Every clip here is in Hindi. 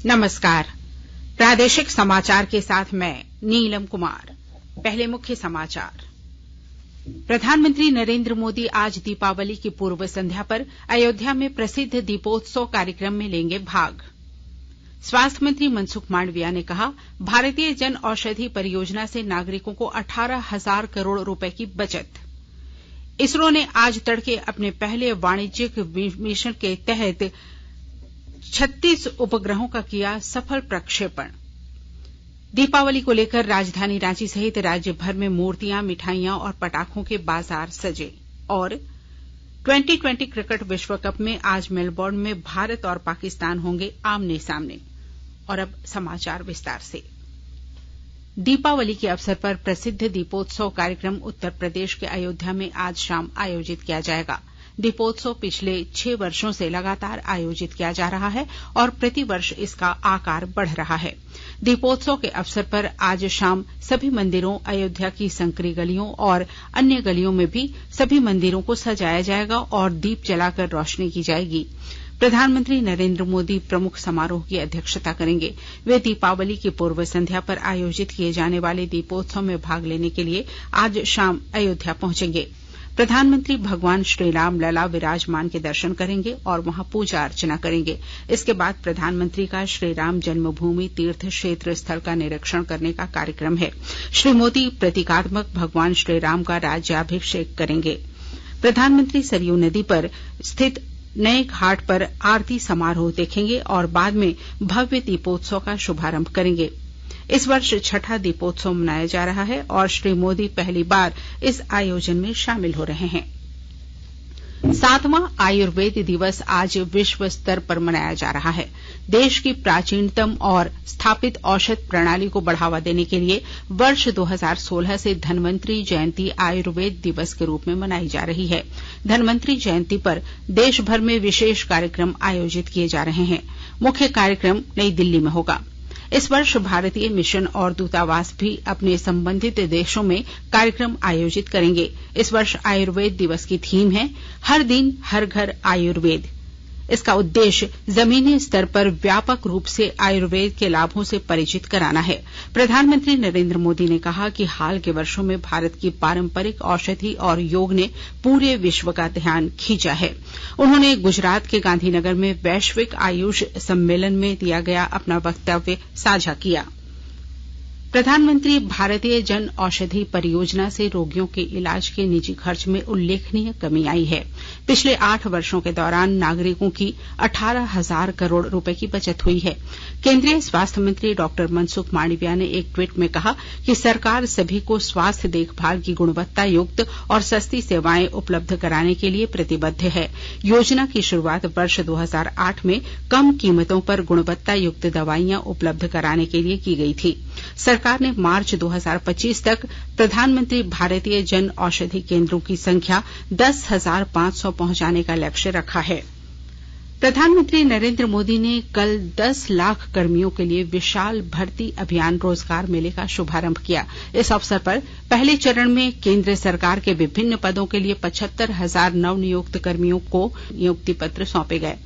नमस्कार। प्रादेशिक समाचार के साथ मैं नीलम कुमार। पहले मुख्य समाचार। प्रधानमंत्री नरेंद्र मोदी आज दीपावली की पूर्व संध्या पर अयोध्या में प्रसिद्ध दीपोत्सव कार्यक्रम में लेंगे भाग। स्वास्थ्य मंत्री मनसुख मांडविया ने कहा, भारतीय जन औषधि परियोजना से नागरिकों को 18,000 करोड़ रुपए की बचत। इसरो ने आज तड़के अपने पहले वाणिज्यिक मिशन के तहत 36 उपग्रहों का किया सफल प्रक्षेपण। दीपावली को लेकर राजधानी रांची सहित राज्य भर में मूर्तियां, मिठाइयां और पटाखों के बाजार सजे। और 2020 क्रिकेट विश्व कप में आज मेलबोर्न में भारत और पाकिस्तान होंगे आमने सामने। और अब समाचार विस्तार से। दीपावली के अवसर पर प्रसिद्ध दीपोत्सव कार्यक्रम उत्तर प्रदेश के अयोध्या में आज शाम आयोजित किया जाएगा। दीपोत्सव पिछले 6 वर्षों से लगातार आयोजित किया जा रहा है और प्रतिवर्ष इसका आकार बढ़ रहा है। दीपोत्सव के अवसर पर आज शाम सभी मंदिरों, अयोध्या की संकरी गलियों और अन्य गलियों में भी सभी मंदिरों को सजाया जाएगा और दीप जलाकर रोशनी की जाएगी। प्रधानमंत्री नरेंद्र मोदी प्रमुख समारोह की अध्यक्षता करेंगे। वे दीपावली की पूर्व संध्या पर आयोजित किए जाने वाले दीपोत्सव में भाग लेने के लिए आज शाम अयोध्या पहुंचेंगे। प्रधानमंत्री भगवान श्रीराम लला विराजमान के दर्शन करेंगे और वहां पूजा अर्चना करेंगे। इसके बाद प्रधानमंत्री का श्रीराम जन्मभूमि तीर्थ क्षेत्र स्थल का निरीक्षण करने का कार्यक्रम है। श्री मोदी प्रतीकात्मक भगवान श्रीराम का राज्याभिषेक करेंगे। प्रधानमंत्री सरयू नदी पर स्थित नए घाट पर आरती समारोह देखेंगे और बाद में भव्य दीपोत्सव का शुभारंभ करेंगे। इस वर्ष छठा दीपोत्सव मनाया जा रहा है और श्री मोदी पहली बार इस आयोजन में शामिल हो रहे हैं। 7वां आयुर्वेद दिवस आज विश्व स्तर पर मनाया जा रहा है। देश की प्राचीनतम और स्थापित औषध प्रणाली को बढ़ावा देने के लिए वर्ष 2016 से धन्वंतरी जयंती आयुर्वेद दिवस के रूप में मनाई जा रही है। धन्वंतरी जयंती पर देश भर में विशेष कार्यक्रम आयोजित किए जा रहे हैं। मुख्य कार्यक्रम नई दिल्ली में होगा। इस वर्ष भारतीय मिशन और दूतावास भी अपने संबंधित देशों में कार्यक्रम आयोजित करेंगे। इस वर्ष आयुर्वेद दिवस की थीम है, हर दिन हर घर आयुर्वेद। इसका उद्देश्य जमीनी स्तर पर व्यापक रूप से आयुर्वेद के लाभों से परिचित कराना है। प्रधानमंत्री नरेंद्र मोदी ने कहा कि हाल के वर्षों में भारत की पारंपरिक औषधि और योग ने पूरे विश्व का ध्यान खींचा है। उन्होंने गुजरात के गांधीनगर में वैश्विक आयुष सम्मेलन में दिया गया अपना वक्तव्य साझा किया। प्रधानमंत्री भारतीय जन औषधि परियोजना से रोगियों के इलाज के निजी खर्च में उल्लेखनीय कमी आई है। पिछले 8 वर्षों के दौरान नागरिकों की 18,000 करोड़ रुपए की बचत हुई है। केंद्रीय स्वास्थ्य मंत्री डॉक्टर मनसुख मांडविया ने एक ट्वीट में कहा कि सरकार सभी को स्वास्थ्य देखभाल की गुणवत्ता युक्त और सस्ती सेवाएं उपलब्ध कराने के लिए प्रतिबद्ध है। योजना की शुरुआत वर्ष 2008 में कम कीमतों पर गुणवत्ता युक्त दवाइयां उपलब्ध कराने के लिए की गई थी। सरकार ने मार्च 2025 तक प्रधानमंत्री भारतीय जन औषधि केंद्रों की संख्या 10,500 पहुंचाने का लक्ष्य रखा है। प्रधानमंत्री नरेंद्र मोदी ने कल 10 लाख कर्मियों के लिए विशाल भर्ती अभियान रोजगार मेले का शुभारंभ किया। इस अवसर पर पहले चरण में केंद्र सरकार के विभिन्न पदों के लिए 75,000 नवनियुक्त कर्मियों को नियुक्ति पत्र सौंपे गए।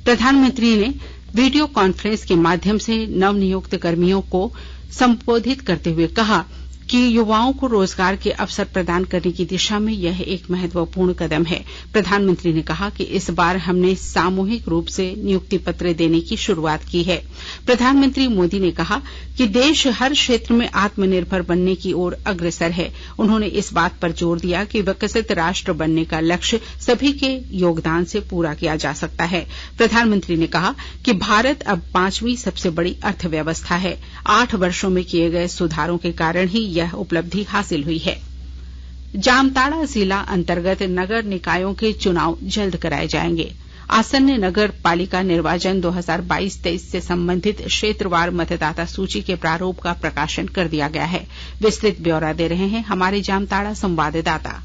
प्रधानमंत्री ने वीडियो कॉन्फ्रेंस के माध्यम से नवनियुक्त कर्मियों को संबोधित करते हुए कहा कि युवाओं को रोजगार के अवसर प्रदान करने की दिशा में यह एक महत्वपूर्ण कदम है। प्रधानमंत्री ने कहा कि इस बार हमने सामूहिक रूप से नियुक्ति पत्र देने की शुरुआत की है। प्रधानमंत्री मोदी ने कहा कि देश हर क्षेत्र में आत्मनिर्भर बनने की ओर अग्रसर है। उन्होंने इस बात पर जोर दिया कि विकसित राष्ट्र बनने का लक्ष्य सभी के योगदान से पूरा किया जा सकता है। प्रधानमंत्री ने कहा कि भारत अब 5वीं सबसे बड़ी अर्थव्यवस्था है। 8 वर्षों में किए गए सुधारों के कारण ही यह उपलब्धि हासिल हुई है। जामताड़ा जिला अंतर्गत नगर निकायों के चुनाव जल्द कराए जाएंगे। आसन्न नगर पालिका निर्वाचन 2022-23 से संबंधित क्षेत्रवार मतदाता सूची के प्रारूप का प्रकाशन कर दिया गया है। विस्तृत ब्यौरा दे रहे हैं हमारे जामताड़ा संवाददाता।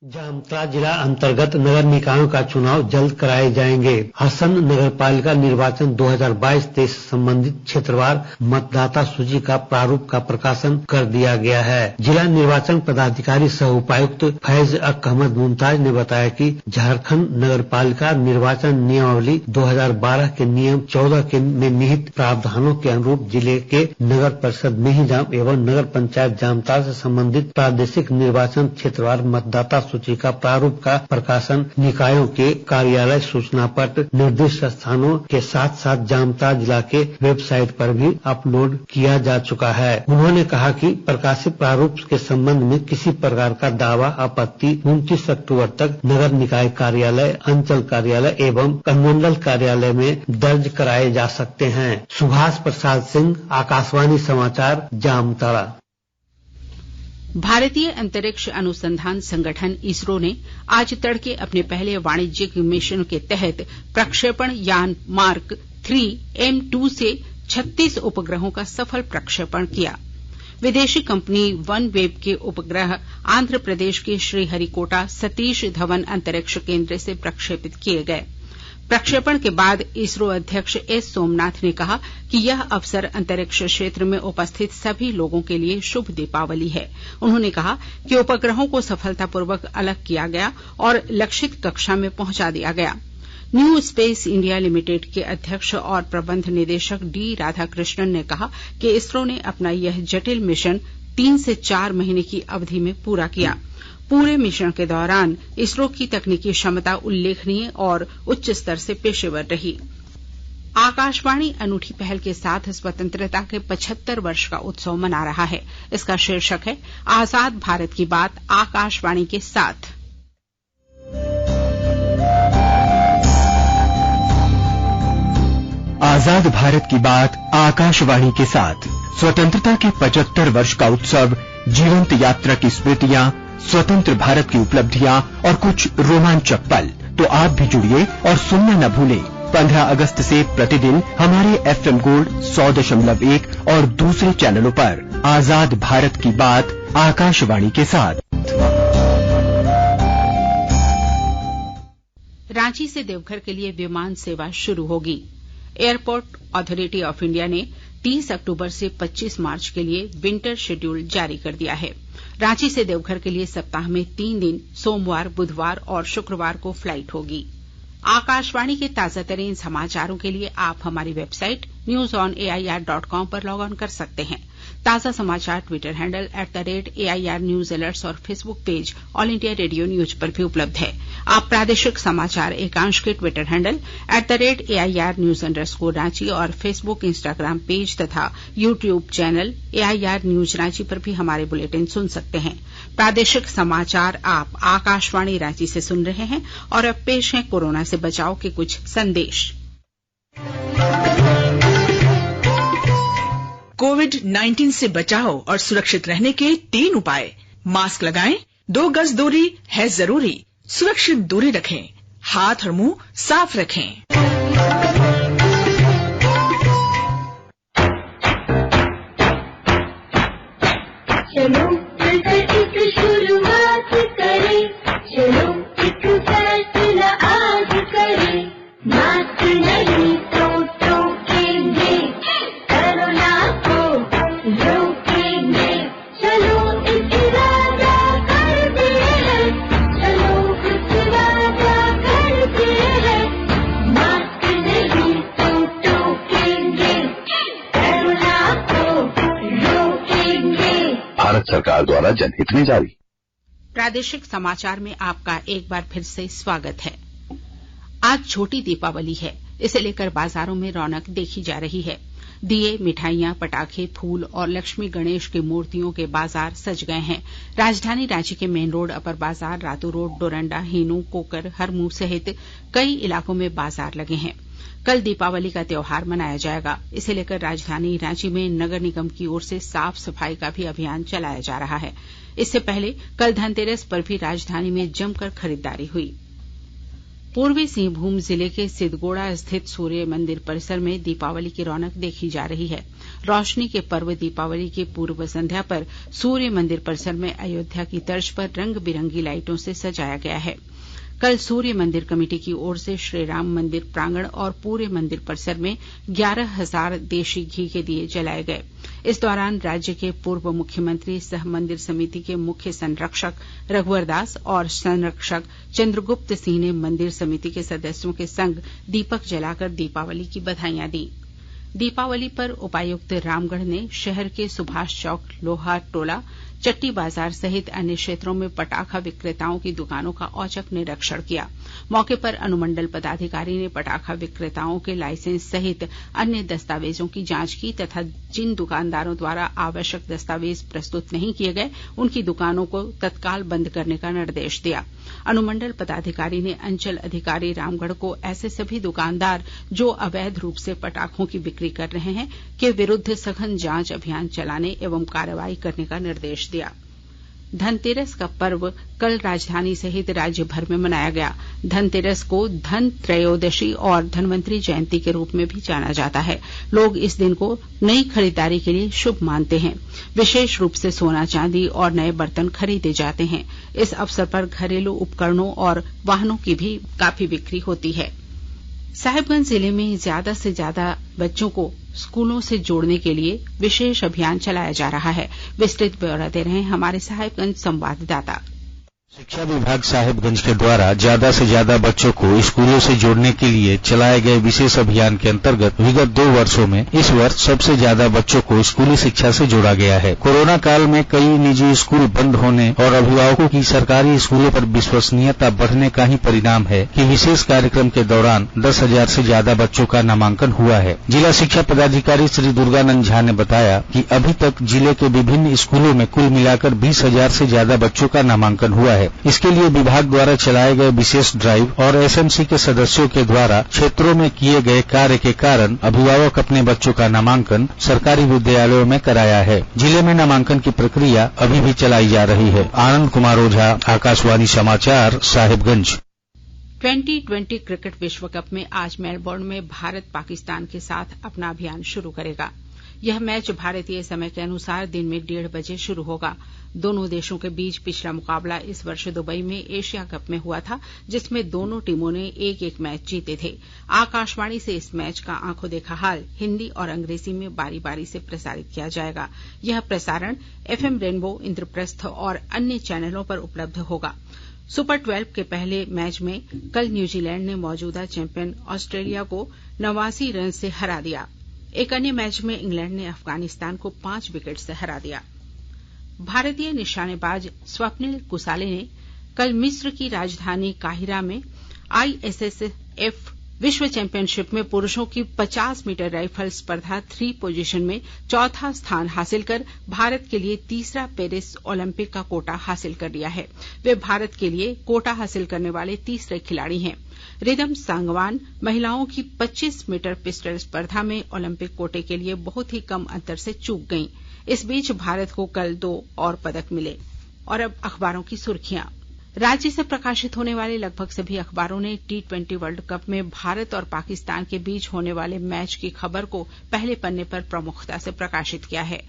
जामताड़ा जिला अंतर्गत नगर निकायों का चुनाव जल्द कराए जाएंगे। हसन नगर पालिका निर्वाचन 2022-23 संबंधित क्षेत्रवार मतदाता सूची का प्रारूप का प्रकाशन कर दिया गया है। जिला निर्वाचन पदाधिकारी सह उपायुक्त फैज अहमद मुमताज ने बताया कि झारखंड नगर पालिका निर्वाचन नियमावली 2012 के नियम 14 में निहित प्रावधानों के अनुरूप जिले के नगर परिषद मिहिजाम एवं नगर पंचायत जामताड़ा से संबंधित प्रादेशिक निर्वाचन क्षेत्रवार मतदाता सूची का प्रारूप का प्रकाशन निकायों के कार्यालय, सूचना पट, निर्दिष्ट स्थानों के साथ साथ जामताड़ा जिला के वेबसाइट पर भी अपलोड किया जा चुका है। उन्होंने कहा कि प्रकाशित प्रारूप के संबंध में किसी प्रकार का दावा आपत्ति 29 अक्टूबर तक नगर निकाय कार्यालय, अंचल कार्यालय एवं अनुमंडल कार्यालय में दर्ज कराए जा सकते हैं। सुभाष प्रसाद सिंह, आकाशवाणी समाचार, जामताड़ा। भारतीय अंतरिक्ष अनुसंधान संगठन इसरो ने आज तड़के अपने पहले वाणिज्यिक मिशन के तहत प्रक्षेपण यान मार्क 3 M2 से 36 उपग्रहों का सफल प्रक्षेपण किया। विदेशी कंपनी वनवेब के उपग्रह आंध्र प्रदेश के श्रीहरिकोटा सतीश धवन अंतरिक्ष केंद्र से प्रक्षेपित किए गए। प्रक्षेपण के बाद इसरो अध्यक्ष एस सोमनाथ ने कहा कि यह अवसर अंतरिक्ष क्षेत्र में उपस्थित सभी लोगों के लिए शुभ दीपावली है। उन्होंने कहा कि उपग्रहों को सफलतापूर्वक अलग किया गया और लक्षित कक्षा में पहुंचा दिया गया। न्यू स्पेस इंडिया लिमिटेड के अध्यक्ष और प्रबंध निदेशक डी राधाकृष्णन ने कहा कि इसरो ने अपना यह जटिल मिशन 3 से 4 महीने की अवधि में पूरा किया। पूरे मिशन के दौरान इसरो की तकनीकी क्षमता उल्लेखनीय और उच्च स्तर से पेशेवर रही। आकाशवाणी अनूठी पहल के साथ स्वतंत्रता के 75 वर्ष का उत्सव मना रहा है। इसका शीर्षक है आजाद भारत की बात आकाशवाणी के साथ। आजाद भारत की बात आकाशवाणी के साथ। स्वतंत्रता के 75 वर्ष का उत्सव, जीवंत यात्रा की स्मृतियां, स्वतंत्र भारत की उपलब्धियां और कुछ रोमांचक पल। तो आप भी जुड़िए और सुनना न भूलें। 15 अगस्त से प्रतिदिन हमारे FM गोल्ड 100.1 और दूसरे चैनलों पर आजाद भारत की बात आकाशवाणी के साथ। रांची से देवघर के लिए विमान सेवा शुरू होगी। एयरपोर्ट अथॉरिटी ऑफ इंडिया ने 30 अक्टूबर से 25 मार्च के लिए विंटर शेड्यूल जारी कर दिया है। रांची से देवघर के लिए सप्ताह में 3 दिन सोमवार, बुधवार और शुक्रवार को फ्लाइट होगी। आकाशवाणी के ताजातरीन समाचारों के लिए आप हमारी वेबसाइट newsonair.com पर लॉग ऑन कर सकते हैं। ताजा समाचार Twitter handle @AIR news alerts और Facebook page all India radio news पर भी उपलब्ध है। आप प्रादेशिक समाचार एकांश के Twitter handle @AIR news _Ranchi और फेसबुक, इंस्टाग्राम पेज तथा YouTube channel AIR news Ranchi पर भी हमारे बुलेटिन सुन सकते हैं। प्रादेशिक समाचार आप आकाशवाणी रांची से सुन रहे हैं और अब पेश है कोरोना से बचाव के कुछ संदेश। कोविड-19 से बचाव और सुरक्षित रहने के 3 उपाय। मास्क लगाएं, 2 गज दूरी है जरूरी, सुरक्षित दूरी रखें, हाथ और मुंह साफ रखें। चलो मिलकर एक शुरुआत करें, चलो एक फैसला आज करें, मास्क नहीं तो टोकेंगे, कोरोना को रोकेंगे, चलो एक वादा करते हैं, चलो एक वादा करते हैं, मास्क नहीं तो टोकेंगे, कोरोना को रोकेंगे। भारत सरकार द्वारा जनहित में जारी। प्रादेशिक समाचार में आपका एक बार फिर से स्वागत है। आज छोटी दीपावली है, इसे लेकर बाजारों में रौनक देखी जा रही है। दिए, मिठाइयां, पटाखे, फूल और लक्ष्मी गणेश की मूर्तियों के बाजार सज गए हैं। राजधानी रांची के मेन रोड, अपर बाजार, रातू रोड, डोरंडा, हिनू, कोकर, हरमू सहित कई इलाकों में बाजार लगे हैं। कल दीपावली का त्योहार मनाया जाएगा। इसे लेकर राजधानी रांची में नगर निगम की ओर से साफ सफाई का भी अभियान चलाया जा रहा है। इससे पहले कल धनतेरस पर भी राजधानी में जमकर खरीदारी हुई। पूर्वी सिंहभूम जिले के सिद्धगोड़ा स्थित सूर्य मंदिर परिसर में दीपावली की रौनक देखी जा रही है। रोशनी के पर्व दीपावली की पूर्व संध्या पर सूर्य मंदिर परिसर में अयोध्या की तर्ज पर रंग बिरंगी लाइटों से सजाया गया है। कल सूर्य मंदिर कमेटी की ओर से श्रीराम मंदिर प्रांगण और पूरे मंदिर परिसर में 11,000 देशी घी के दिए जलाए गए। इस दौरान राज्य के पूर्व मुख्यमंत्री सह मंदिर समिति के मुख्य संरक्षक रघुवर दास और संरक्षक चंद्रगुप्त सिंह ने मंदिर समिति के सदस्यों के संग दीपक जलाकर दीपावली की बधाइयां दी। दीपावली पर उपायुक्त रामगढ़ ने शहर के सुभाष चौक, लोहा टोला, चट्टी बाजार सहित अन्य क्षेत्रों में पटाखा विक्रेताओं की दुकानों का औचक निरीक्षण किया। मौके पर अनुमंडल पदाधिकारी ने पटाखा विक्रेताओं के लाइसेंस सहित अन्य दस्तावेजों की जांच की तथा जिन दुकानदारों द्वारा आवश्यक दस्तावेज प्रस्तुत नहीं किए गए उनकी दुकानों को तत्काल बंद करने का निर्देश दिया। अनुमंडल पदाधिकारी ने अंचल अधिकारी रामगढ़ को ऐसे सभी दुकानदार जो अवैध रूप से पटाखों की बिक्री कर रहे हैं के विरुद्ध सघन जांच अभियान चलाने एवं कार्रवाई करने का निर्देश दिया। धनतेरस का पर्व कल राजधानी सहित राज्य भर में मनाया गया। धनतेरस को धन त्रयोदशी और धनवंतरी जयंती के रूप में भी जाना जाता है। लोग इस दिन को नई खरीदारी के लिए शुभ मानते हैं। विशेष रूप से सोना, चांदी और नए बर्तन खरीदे जाते हैं। इस अवसर पर घरेलू उपकरणों और वाहनों की भी काफी बिक्री होती है। साहिबगंज जिले में ज्यादा से ज्यादा बच्चों को स्कूलों से जोड़ने के लिए विशेष अभियान चलाया जा रहा है। विस्तृत ब्यौरा दे रहे हैं हमारे साहिबगंज संवाददाता। शिक्षा विभाग साहिबगंज के द्वारा ज्यादा से ज्यादा बच्चों को स्कूलों से जोड़ने के लिए चलाए गए विशेष अभियान के अंतर्गत विगत 2 वर्षों में इस वर्ष सबसे ज्यादा बच्चों को स्कूली शिक्षा से जोड़ा गया है। कोरोना काल में कई निजी स्कूल बंद होने और अभिभावकों की सरकारी स्कूलों पर विश्वसनीयता बढ़ने का ही परिणाम है कि विशेष कार्यक्रम के दौरान 10,000 से ज्यादा बच्चों का नामांकन हुआ है। जिला शिक्षा पदाधिकारी श्री दुर्गानंद झा ने बताया कि अभी तक जिले के विभिन्न स्कूलों में कुल मिलाकर 20,000 से ज्यादा बच्चों का नामांकन हुआ है। इसके लिए विभाग द्वारा चलाए गए विशेष ड्राइव और एसएमसी के सदस्यों के द्वारा क्षेत्रों में किए गए कार्य के कारण अभिभावक अपने बच्चों का नामांकन सरकारी विद्यालयों में कराया है। जिले में नामांकन की प्रक्रिया अभी भी चलाई जा रही है। आनंद कुमार ओझा, आकाशवाणी समाचार, साहिबगंज। 2020 क्रिकेट विश्व कप में आज मेलबोर्न में भारत पाकिस्तान के साथ अपना अभियान शुरू करेगा। यह मैच भारतीय समय के अनुसार दिन में 1:30 बजे शुरू होगा। दोनों देशों के बीच पिछला मुकाबला इस वर्ष दुबई में एशिया कप में हुआ था, जिसमें दोनों टीमों ने 1-1 मैच जीते थे। आकाशवाणी से इस मैच का आंखों देखा हाल हिंदी और अंग्रेजी में बारी बारी से प्रसारित किया जाएगा। यह प्रसारण FM रेनबो, इंद्रप्रस्थ और अन्य चैनलों पर उपलब्ध होगा। सुपर 12 के पहले मैच में कल न्यूजीलैंड ने मौजूदा चैंपियन ऑस्ट्रेलिया को 89 रन से हरा दिया। एक अन्य मैच में इंग्लैंड ने अफगानिस्तान को 5 विकेट से हरा दिया। भारतीय निशानेबाज स्वप्निल कुसाले ने कल मिस्र की राजधानी काहिरा में ISSF विश्व चैंपियनशिप में पुरुषों की 50 मीटर राइफल स्पर्धा 3 पोजीशन में चौथा स्थान हासिल कर भारत के लिए तीसरा पेरिस ओलंपिक का कोटा हासिल कर लिया है। वे भारत के लिए कोटा हासिल करने वाले तीसरे खिलाड़ी हैं। रिदम सांगवान महिलाओं की 25 मीटर पिस्टल स्पर्धा में ओलंपिक कोटे के लिए बहुत ही कम अंतर से चूक गईं। इस बीच भारत को कल 2 और पदक मिले। और अब अखबारों की सुर्खियां। राज्य से प्रकाशित होने वाले लगभग सभी अखबारों ने T20 वर्ल्ड कप में भारत और पाकिस्तान के बीच होने वाले मैच की खबर को पहले पन्ने पर प्रमुखता से प्रकाशित किया है।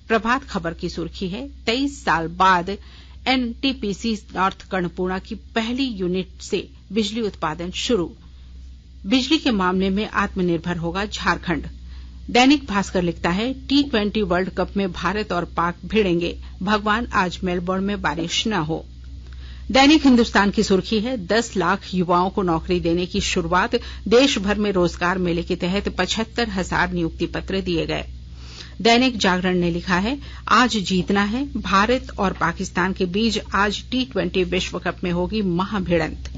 प्रभात खबर की सुर्खी है, 23 साल बाद NTPC नॉर्थ कर्णपूर्णा की पहली यूनिट से बिजली उत्पादन शुरू। बिजली के मामले में आत्मनिर्भर होगा झारखंड। दैनिक भास्कर लिखता है, T20 वर्ल्ड कप में भारत और पाक भिड़ेंगे, भगवान आज मेलबोर्न में बारिश न हो। दैनिक हिंदुस्तान की सुर्खी है, 10 लाख युवाओं को नौकरी देने की शुरुआत। देश भर में रोजगार मेले के तहत 75,000 नियुक्ति पत्र दिए गए। दैनिक जागरण ने लिखा है, आज जीतना है, भारत और पाकिस्तान के बीच आज T20 विश्व कप में होगी महाभिड़ंत।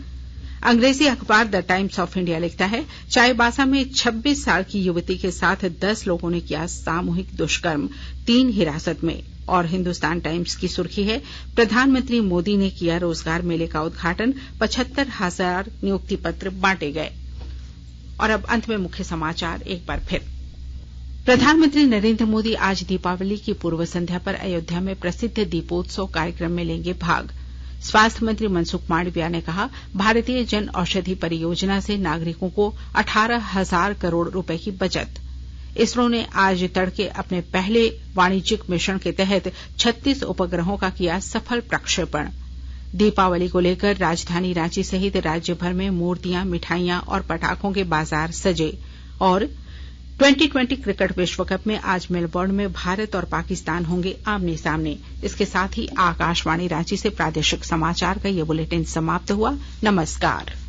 अंग्रेजी अखबार द टाइम्स ऑफ इंडिया लिखता है, चाईबासा में 26 साल की युवती के साथ 10 लोगों ने किया सामूहिक दुष्कर्म, 3 हिरासत में। और हिंदुस्तान टाइम्स की सुर्खी है, प्रधानमंत्री मोदी ने किया रोजगार मेले का उद्घाटन, 75,000 नियुक्ति पत्र बांटे गए। और अब अंत में मुख्य समाचार एक बार फिर। प्रधानमंत्री नरेंद्र मोदी आज दीपावली की पूर्व संध्या पर अयोध्या में प्रसिद्ध दीपोत्सव कार्यक्रम में लेंगे भाग। स्वास्थ्य मंत्री मनसुख मांडविया ने कहा, भारतीय जन औषधि परियोजना से नागरिकों को 18,000 करोड़ रुपए की बचत। इसरो ने आज तड़के अपने पहले वाणिज्यिक मिशन के तहत 36 उपग्रहों का किया सफल प्रक्षेपण। दीपावली को लेकर राजधानी रांची सहित राज्य भर में मूर्तियां, मिठाइयां और पटाखों के बाजार सजे। और 2020 क्रिकेट विश्व कप में आज मेलबोर्न में भारत और पाकिस्तान होंगे आमने सामने। इसके साथ ही आकाशवाणी रांची से प्रादेशिक समाचार का ये बुलेटिन समाप्त हुआ। नमस्कार।